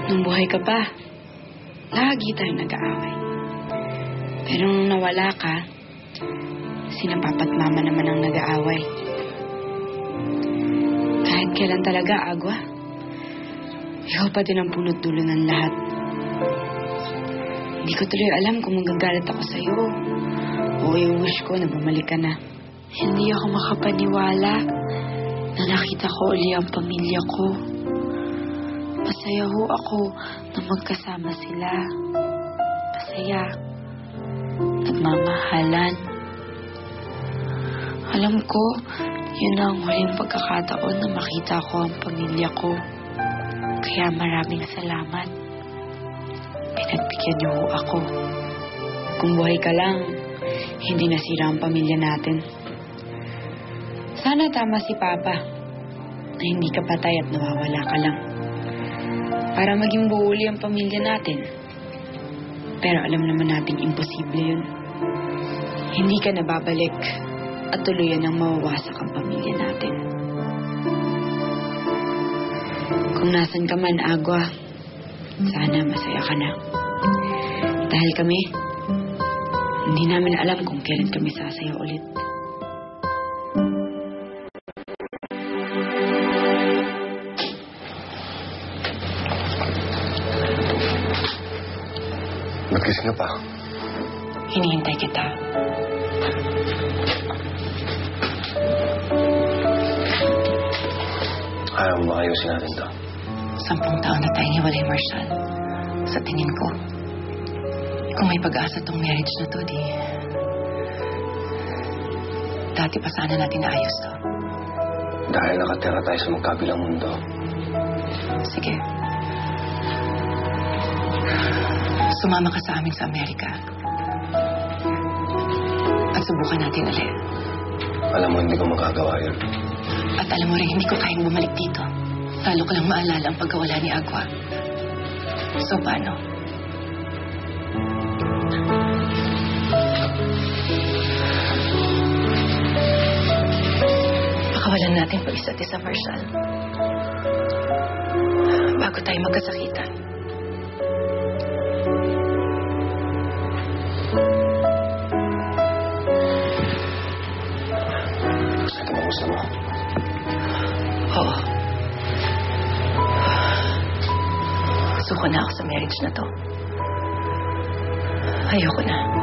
Nung buhay ka pa, lagi tayong nag-aaway. Pero nung nawala ka, sina Papa at Mama naman ang nag-aaway. Kahit kailan talaga, Agua, ikaw pa din ang punot dulo ng lahat. Hindi ko tuloy alam kung magagalit ako sa'yo o i-wish ko na bumalik ka na. Hindi ako makapaniwala na nakita ko uli ang pamilya ko. Masaya ho ako na magkasama sila. Masaya at mamahalan. Alam ko, yun ang huling pagkakataon na makita ko ang pamilya ko. Kaya maraming salamat. Pinagbigyan niyo ho ako. Kung buhay ka lang, hindi nasira ang pamilya natin. Sana tama si Papa na hindi ka patay at nawawala ka lang. Para maging buo uli ang pamilya natin. Pero alam naman natin imposible yun. Hindi ka nababalik at tuluyan ang mawawasak ang pamilya natin. Kung nasan ka man, Agua, sana masaya ka na. Dahil kami, hindi namin alam kung kailan kami sasaya ulit. Ba't gising ka pa? Hinihintay kita. Ayaw mo ba ayusin natin to? 10 taon na tayong hiwalay, Marshall. Sa tingin ko, kung may pag-asa tong marriage na to, di... Dati pa sana natin naayos to. Dahil nakatira tayo sa magkabilang mundo. Sige. Sumama ka sa amin sa Amerika. At subukan natin ulit. Alam mo, hindi ko magagawa yun. At alam mo rin, hindi ko kayang bumalik dito. Talo ko lang maalala ang pagkawala ni Agua. So, paano? Pakawalan natin po isa't isa, Marshall. Bago tayo magkasakitan. Ito ba gusto mo? Oo. Suko na ako sa marriage na to. Ayoko na.